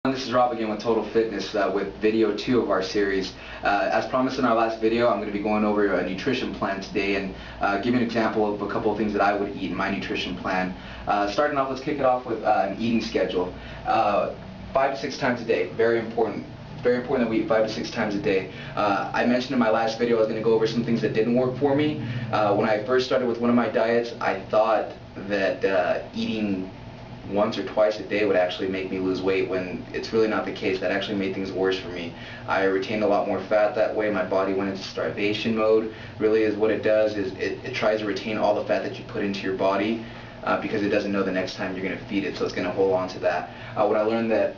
This is Rob again with Total Fitness with video 2 of our series. As promised in our last video, I'm going to be going over a nutrition plan today and give you an example of a couple of things that I would eat in my nutrition plan. Starting off, let's kick it off with an eating schedule. 5 to 6 times a day, very important. Very important that we eat 5 to 6 times a day. I mentioned in my last video I was going to go over some things that didn't work for me. When I first started with one of my diets, I thought that eating once or twice a day would actually make me lose weight, when it's really not the case. That actually made things worse for me. I retained a lot more fat that way. My body went into starvation mode. Really is what it does is it tries to retain all the fat that you put into your body because it doesn't know the next time you're going to feed it, so it's going to hold on to that. When I learned that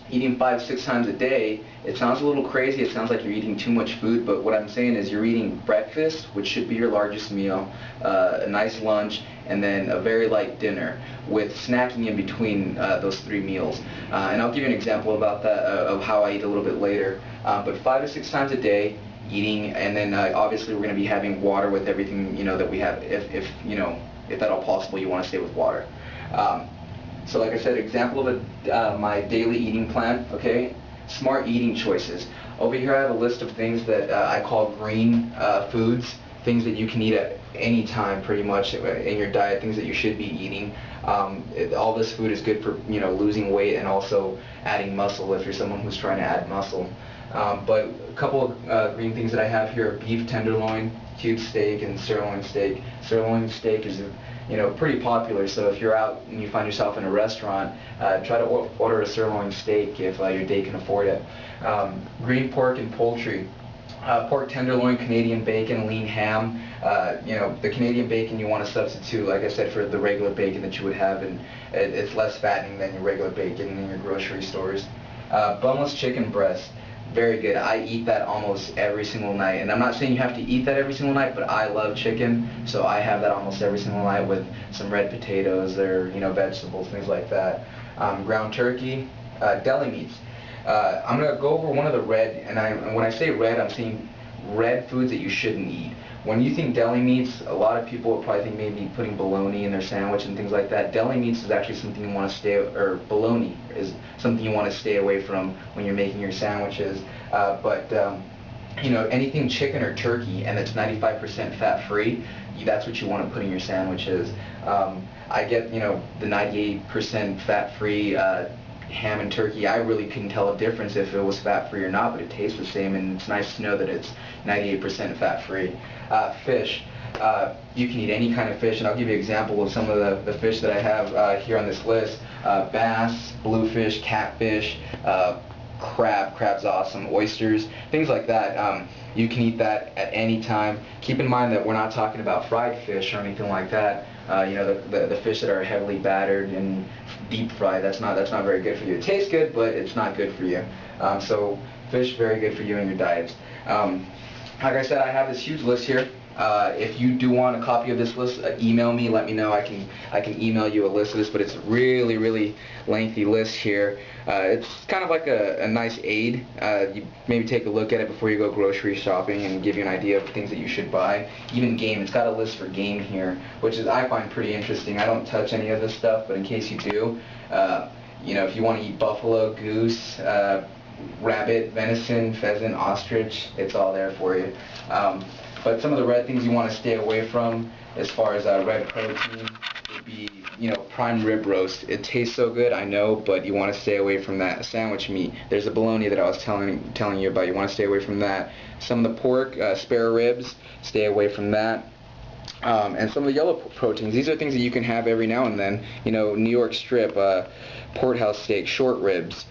eating 5 to 6 times a day, it sounds a little crazy, it sounds like you're eating too much food, but what I'm saying is you're eating breakfast, which should be your largest meal, a nice lunch, and then a very light dinner with snacking in between those 3 meals. And I'll give you an example about that, of how I eat a little bit later. But 5 to 6 times a day eating, and then obviously we're going to be having water with everything that we have, if at all possible you want to stay with water. So like I said, example of my daily eating plan, okay? Smart eating choices. Over here I have a list of things that I call green foods, things that you can eat at any time pretty much in your diet, things that you should be eating. All this food is good for losing weight and also adding muscle if you're someone who's trying to add muscle. But a couple of green things that I have here are beef tenderloin, cube steak, and sirloin steak. Sirloin steak is pretty popular, so if you're out and you find yourself in a restaurant, try to order a sirloin steak if your date can afford it. Green pork and poultry. Pork tenderloin, Canadian bacon, lean ham. The Canadian bacon you want to substitute, like I said, for the regular bacon that you would have, and it's less fattening than your regular bacon in your grocery stores. Boneless chicken breast. Very good. I eat that almost every single night, and I'm not saying you have to eat that every single night, but I love chicken, so I have that almost every single night with some red potatoes or vegetables, things like that. Ground turkey, deli meats. I'm going to go over one of the red, and when I say red, I'm saying red foods that you shouldn't eat. When you think deli meats, a lot of people will probably think maybe putting bologna in their sandwich and things like that. Deli meats is actually something you want to stay, or bologna is something you want to stay away from when you're making your sandwiches. Anything chicken or turkey and it's 95% fat-free, that's what you want to put in your sandwiches. I get the 98% fat-free ham and turkey. I really couldn't tell a difference if it was fat-free or not, but it tastes the same, and it's nice to know that it's 98% fat-free. Fish. You can eat any kind of fish, and I'll give you an example of some of the fish that I have here on this list. Bass, bluefish, catfish, crab's awesome, oysters, things like that. You can eat that at any time. Keep in mind that we're not talking about fried fish or anything like that. The fish that are heavily battered and deep fried, that's not very good for you. It tastes good, but it's not good for you. So fish, very good for you in your diets. Like I said, I have this huge list here. If you do want a copy of this list, email me, let me know. I can email you a list of this, but it's a really lengthy list here. It's kind of like a nice aid. You maybe take a look at it before you go grocery shopping and give you an idea of things that you should buy. Even game, it's got a list for game here, which I find pretty interesting. I don't touch any of this stuff, but in case you do, if you want to eat buffalo, goose, rabbit, venison, pheasant, ostrich, it's all there for you. But some of the red things you want to stay away from as far as red protein would be, prime rib roast. It tastes so good, I know, but you want to stay away from that. Sandwich meat. There's a bologna that I was telling you about. You want to stay away from that. Some of the pork, spare ribs, stay away from that. And some of the yellow proteins. These are things that you can have every now and then. New York strip, porterhouse steak, short ribs.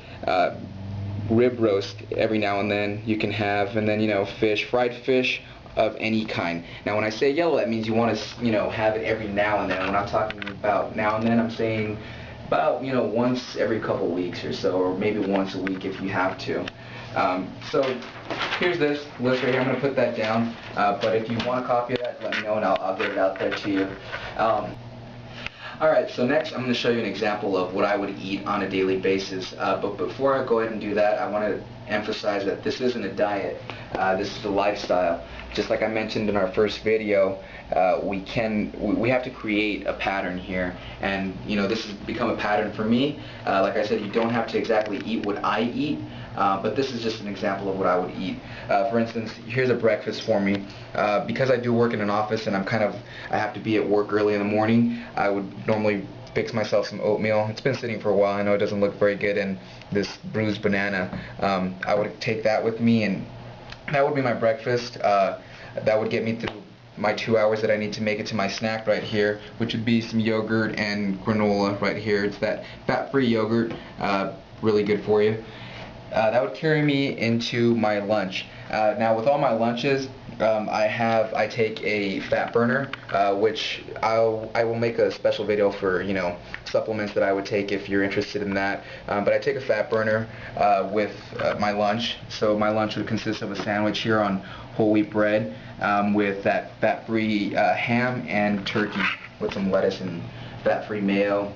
Rib roast every now and then you can have, and then fish, fried fish of any kind. Now when I say yellow, that means you want to have it every now and then. When I'm talking about now and then, I'm saying about once every couple weeks or so, or maybe once a week if you have to. So here's this list right here. I'm going to put that down, but if you want a copy of that, let me know and I'll get it out there to you. Alright, so next I'm going to show you an example of what I would eat on a daily basis. But before I go ahead and do that, I want to emphasize that this isn't a diet. This is a lifestyle. just like I mentioned in our first video, we have to create a pattern here, and this has become a pattern for me. Like I said, you don't have to exactly eat what I eat, but this is just an example of what I would eat. For instance, here's a breakfast for me. Because I do work in an office and I have to be at work early in the morning, I would normally fix myself some oatmeal. It's been sitting for a while. I know it doesn't look very good, and this bruised banana. I would take that with me, and that would be my breakfast. That would get me through my 2 hours that I need to make it to my snack right here, which would be some yogurt and granola right here. It's that fat-free yogurt, really good for you. That would carry me into my lunch. Now with all my lunches, I take a fat burner, which I will make a special video for supplements that I would take if you're interested in that. But I take a fat burner with my lunch. So my lunch would consist of a sandwich here on whole wheat bread with that fat-free ham and turkey with some lettuce and fat-free mayo.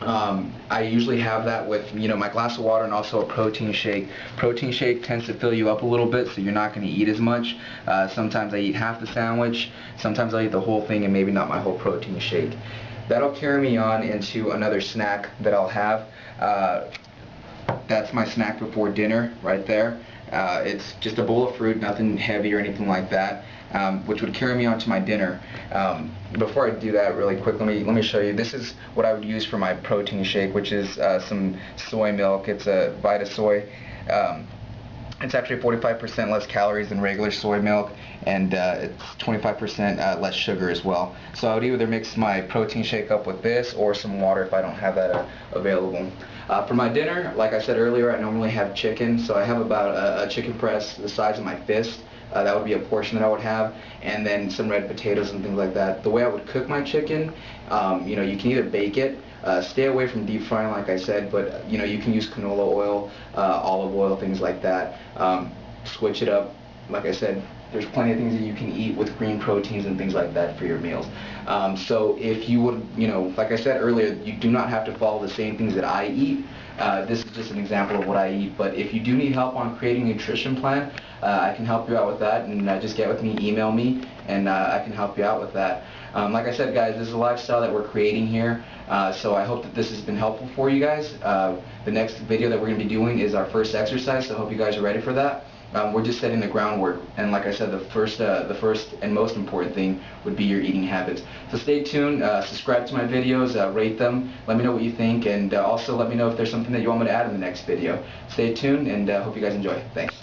I usually have that with my glass of water and also a protein shake. Protein shake tends to fill you up a little bit, so you're not going to eat as much. Sometimes I eat half the sandwich, sometimes I eat the whole thing and maybe not my whole protein shake. That'll carry me on into another snack that I'll have. That's my snack before dinner right there. It's just a bowl of fruit, nothing heavy or anything like that, which would carry me on to my dinner. Before I do that, really quick, let me show you. This is what I would use for my protein shake, which is some soy milk. It's a Vita Soy. It's actually 45% less calories than regular soy milk, and it's 25% less sugar as well. So I would either mix my protein shake up with this or some water if I don't have that available. For my dinner, like I said earlier, I normally have chicken, so I have about a chicken breast the size of my fist. That would be a portion that I would have, and then some red potatoes and things like that. The way I would cook my chicken, you can either bake it, stay away from deep frying like I said, but you can use canola oil, olive oil, things like that. Switch it up. Like I said, there's plenty of things that you can eat with green proteins and things like that for your meals. So if you would, like I said earlier, you do not have to follow the same things that I eat. This is just an example of what I eat, but if you do need help on creating a nutrition plan, I can help you out with that, and just get with me, email me, and I can help you out with that. Like I said, guys, this is a lifestyle that we're creating here, so I hope that this has been helpful for you guys. The next video that we're going to be doing is our first exercise, so I hope you guys are ready for that. We're just setting the groundwork, and like I said, the first and most important thing would be your eating habits. So stay tuned, subscribe to my videos, rate them, let me know what you think, and also let me know if there's something that you want me to add in the next video. Stay tuned, and hope you guys enjoy. Thanks.